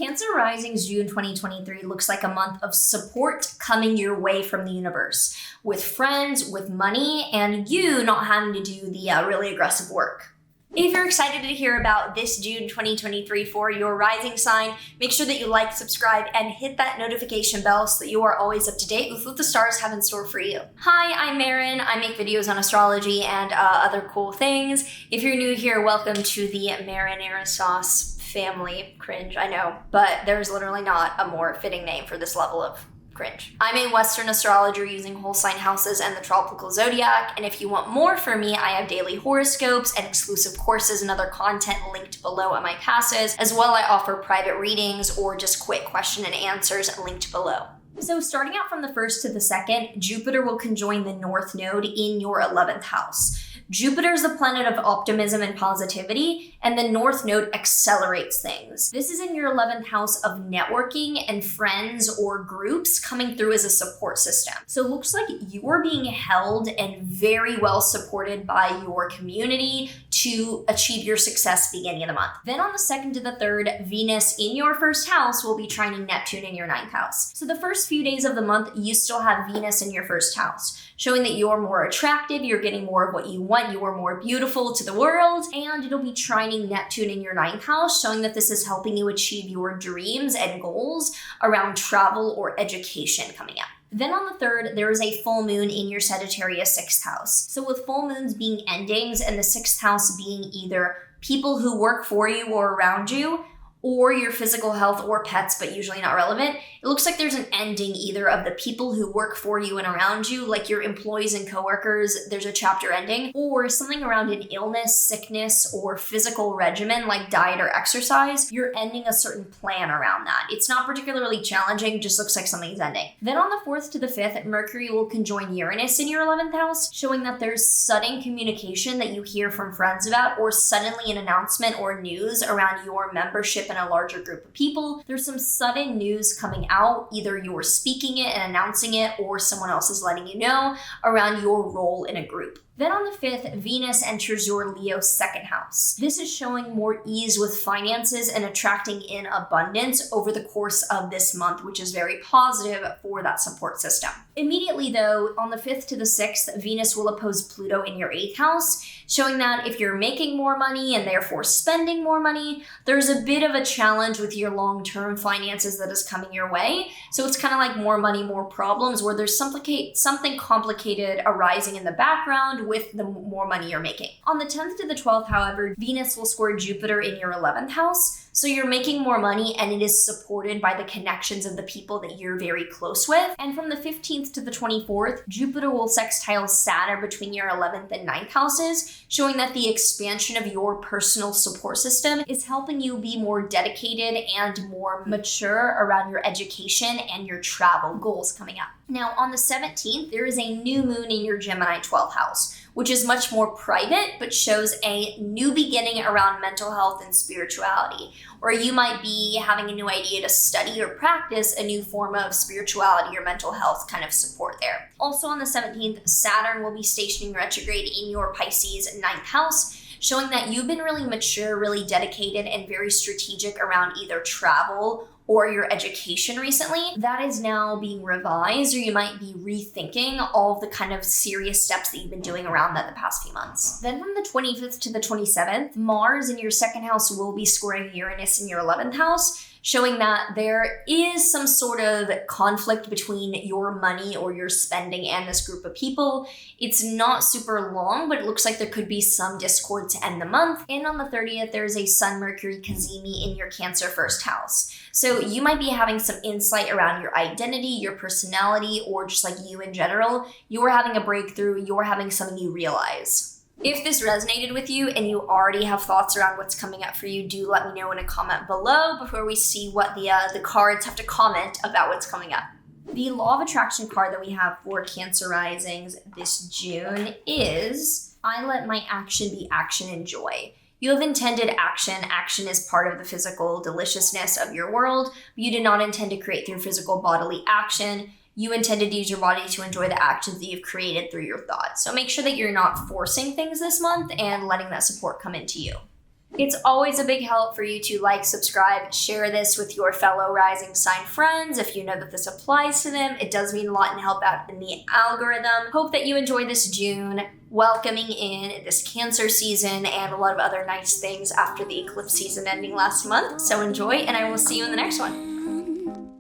Cancer Rising's June 2023 looks like a month of support coming your way from the universe, with friends, with money, and you not having to do the really aggressive work. If you're excited to hear about this June 2023 for your rising sign, make sure that you like, subscribe, and hit that notification bell so that you are always up to date with what the stars have in store for you. Hi, I'm Maren. I make videos on astrology and other cool things. If you're new here, welcome to the marinara sauce family. Cringe, I know, but there's literally not a more fitting name for this level of cringe. I'm a Western astrologer using whole sign houses and the tropical zodiac, and if you want more from me, I have daily horoscopes and exclusive courses and other content linked below at my passes. As well, I offer private readings or just quick question and answers linked below. So starting out from the 1st to the 2nd, Jupiter will conjoin the North Node in your 11th house. Jupiter is the planet of optimism and positivity, and the North Node accelerates things. This is in your 11th house of networking and friends or groups coming through as a support system. So it looks like you're being held and very well supported by your community to achieve your success beginning of the month. Then on the 2nd to the 3rd, Venus in your 1st house will be trining Neptune in your 9th house. So the first few days of the month, you still have Venus in your 1st house, showing that you're more attractive, you're getting more of what you want, you are more beautiful to the world, and it'll be trining Neptune in your 9th house, showing that this is helping you achieve your dreams and goals around travel or education coming up. Then on the 3rd, there is a full moon in your Sagittarius 6th house. So with full moons being endings and the 6th house being either people who work for you or around you, or your physical health or pets, but usually not relevant, it looks like there's an ending either of the people who work for you and around you, like your employees and coworkers, there's a chapter ending, or something around an illness, sickness, or physical regimen like diet or exercise. You're ending a certain plan around that. It's not particularly challenging, just looks like something's ending. Then on the 4th to the 5th, Mercury will conjoin Uranus in your 11th house, showing that there's sudden communication that you hear from friends about, or suddenly an announcement or news around your membership in a larger group of people. There's some sudden news coming out, either you're speaking it and announcing it, or someone else is letting you know around your role in a group. Then on the 5th, Venus enters your Leo 2nd house. This is showing more ease with finances and attracting in abundance over the course of this month, which is very positive for that support system. Immediately though, on the 5th to the 6th, Venus will oppose Pluto in your 8th house, showing that if you're making more money and therefore spending more money, there's a bit of a challenge with your long-term finances that is coming your way. So it's kind of like more money, more problems, where there's something complicated arising in the background with the more money you're making. On the 10th to the 12th, however, Venus will square Jupiter in your 11th house. So you're making more money and it is supported by the connections of the people that you're very close with. And from the 15th to the 24th, Jupiter will sextile Saturn between your 11th and 9th houses, showing that the expansion of your personal support system is helping you be more dedicated and more mature around your education and your travel goals coming up. Now on the 17th, there is a new moon in your Gemini 12th house, which is much more private, but shows a new beginning around mental health and spirituality. Or you might be having a new idea to study or practice a new form of spirituality or mental health kind of support there. Also on the 17th, Saturn will be stationing retrograde in your Pisces 9th house, showing that you've been really mature, really dedicated, and very strategic around either travel or your education recently. That is now being revised, or you might be rethinking all of the kind of serious steps that you've been doing around that the past few months. Then from the 25th to the 27th, Mars in your 2nd house will be squaring Uranus in your 11th house, showing that there is some sort of conflict between your money or your spending and this group of people. It's not super long, but it looks like there could be some discord to end the month. And on the 30th, there's a Sun-Mercury Cazimi in your Cancer 1st house. So you might be having some insight around your identity, your personality, or just like you in general. You're having a breakthrough, you're having something you realize. If this resonated with you and you already have thoughts around what's coming up for you, do let me know in a comment below before we see what the cards have to comment about what's coming up. The Law of Attraction card that we have for Cancer Risings this June is, I let my action be action and joy. You have intended action. Action is part of the physical deliciousness of your world. But you did not intend to create through physical bodily action. You intended to use your body to enjoy the actions that you've created through your thoughts. So make sure that you're not forcing things this month and letting that support come into you. It's always a big help for you to like, subscribe, share this with your fellow rising sign friends if you know that this applies to them. It does mean a lot and help out in the algorithm. Hope that you enjoy this June, welcoming in this Cancer season and a lot of other nice things after the eclipse season ending last month. So enjoy, and I will see you in the next one.